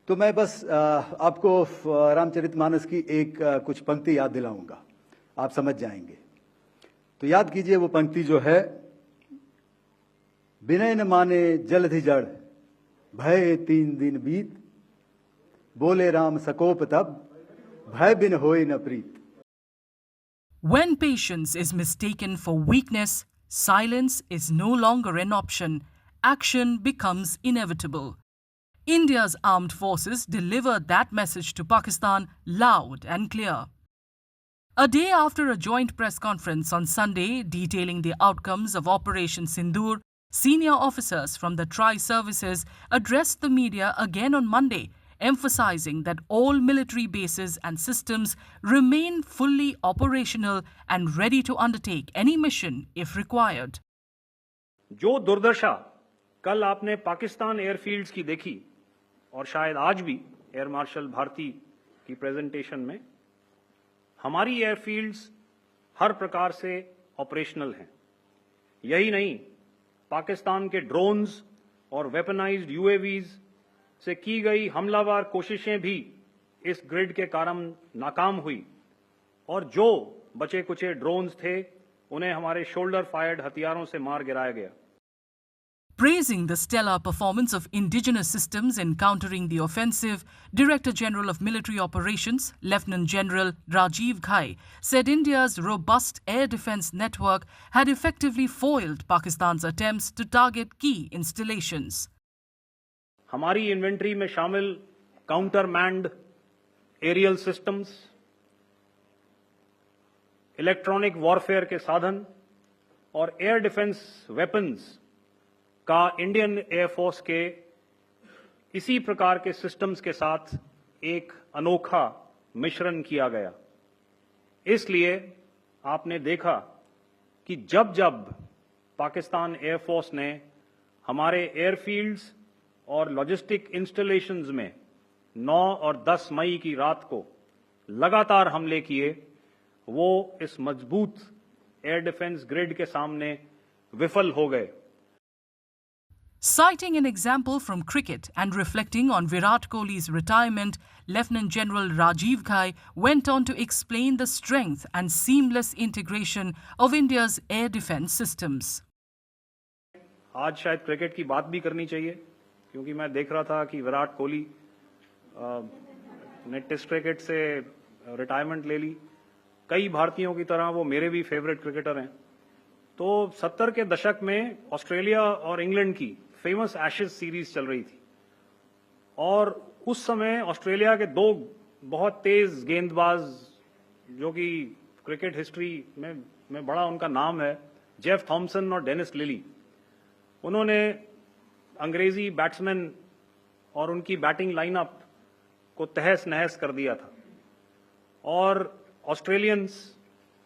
तो मैं बस आपको रामचरितमानस की एक कुछ पंक्ति याद दिलाऊंगा, आप समझ जाएंगे। तो याद कीजिए वो पंक्ति जो है, विनय न माने जलधि जड़, भय 3 दिन बीत, बोले राम सकोप तब, भय बिन होए न प्रीत। When patience is mistaken for weakness, silence is no longer an option. Action becomes inevitable. India's armed forces delivered that message to Pakistan loud and clear. A day after a joint press conference on Sunday detailing the outcomes of Operation Sindoor, senior officers from the tri-services addressed the media again on Monday, emphasizing that all military bases and systems remain fully operational and ready to undertake any mission if required. जो दुर्दशा कल आपने Pakistan airfields की देखी और शायद आज भी एयर मार्शल भारती की प्रेजेंटेशन में, हमारी एयरफील्ड्स हर प्रकार से ऑपरेशनल हैं। यही नहीं, पाकिस्तान के ड्रोन्स और वेपनाइज्ड यूएवीज से की गई हमलावर कोशिशें भी इस ग्रिड के कारण नाकाम हुई और जो बचे कुचे ड्रोन्स थे उन्हें हमारे शोल्डर फायर्ड हथियारों से मार गिराया गया। Praising the stellar performance of indigenous systems in countering the offensive, Director General of Military Operations, Lieutenant General Rajiv Ghai, said India's robust air defense network had effectively foiled Pakistan's attempts to target key installations. हमारी inventory में शामिल counter manned aerial systems, electronic warfare के साधन और air defence weapons का Indian air force के इसी प्रकार के सिस्टम्स के साथ एक अनोखा मिश्रण किया गया। इसलिए आपने देखा कि जब जब पाकिस्तान एयरफोर्स ने हमारे एयरफील्ड्स और लॉजिस्टिक इंस्टॉलेशंस में 9 और 10 मई की रात को लगातार हमले किए, वो इस मजबूत एयर डिफेंस ग्रिड के सामने विफल हो गए। Citing an example from cricket and reflecting on Virat Kohli's retirement, Lieutenant General Rajiv Ghai went on to explain the strength and seamless integration of India's air defense systems. आज शायद cricket की बात भी करनी चाहिए, क्योंकि मैं देख रहा था कि विराट कोहली ने टेस्ट क्रिकेट से रिटायरमेंट ले ली। कई भारतीयों की तरह वो मेरे भी फेवरेट क्रिकेटर हैं। तो 70 के दशक में ऑस्ट्रेलिया और इंग्लैंड की फेमस एशेज सीरीज चल रही थी और उस समय ऑस्ट्रेलिया के 2 बहुत तेज गेंदबाज, जो कि क्रिकेट हिस्ट्री में बड़ा उनका नाम है, जेफ थॉमसन और डेनिस लिली, उन्होंने अंग्रेजी बैट्समैन और उनकी बैटिंग लाइनअप को तहस नहस कर दिया था। और ऑस्ट्रेलियंस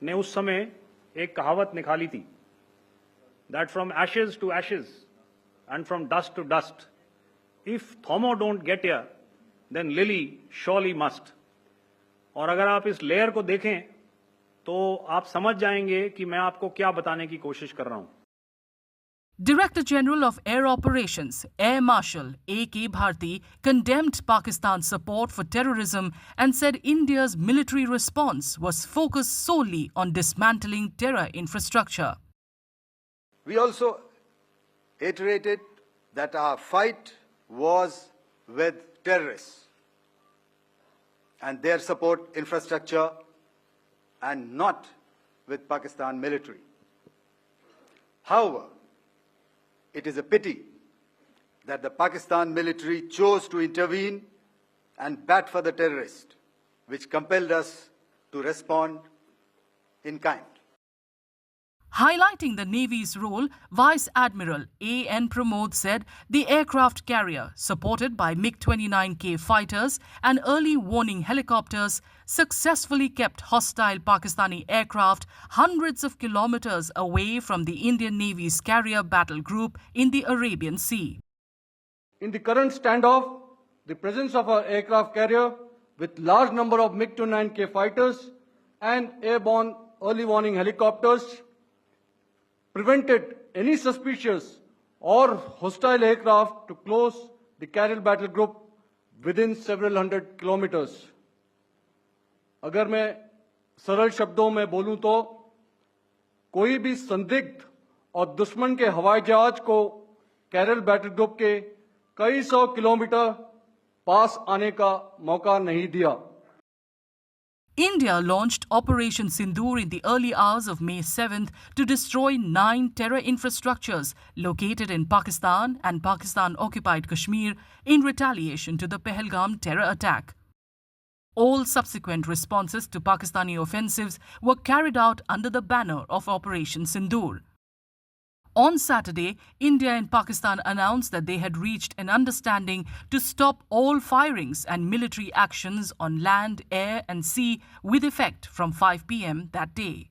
ने उस समय एक कहावत निकाली थी, that from ashes to ashes and from dust to dust, if Thomo don't get here, then Lily surely must. और अगर आप इस लेयर को देखें तो आप समझ जाएंगे कि मैं आपको क्या बताने की कोशिश कर रहा हूं। Director General of Air Operations, Air Marshal A.K. Bharti, condemned Pakistan's support for terrorism and said India's military response was focused solely on dismantling terror infrastructure. We also iterated that our fight was with terrorists and their support infrastructure and not with Pakistan military. However, it is a pity that the Pakistan military chose to intervene and bat for the terrorists, which compelled us to respond in kind. Highlighting the Navy's role, Vice Admiral A.N. Pramod said the aircraft carrier, supported by MiG-29K fighters and early warning helicopters, successfully kept hostile Pakistani aircraft hundreds of kilometers away from the Indian Navy's carrier battle group in the Arabian Sea. In the current standoff, the presence of our aircraft carrier with large number of MiG-29K fighters and airborne early warning helicopters prevented any suspicious or hostile aircraft to close the carrier battle group within several hundred kilometers. अगर मैं सरल शब्दों में बोलूं तो कोई भी संदिग्ध और दुश्मन के हवाई जहाज को केरल बैटल ग्रुप के कई सौ किलोमीटर पास आने का मौका नहीं दिया. India launched Operation Sindoor in the early hours of May 7th to destroy 9 terror infrastructures located in Pakistan and Pakistan-occupied Kashmir in retaliation to the Pahalgam terror attack. All subsequent responses to Pakistani offensives were carried out under the banner of Operation Sindoor. On Saturday, India and Pakistan announced that they had reached an understanding to stop all firings and military actions on land, air and sea with effect from 5 p.m. that day.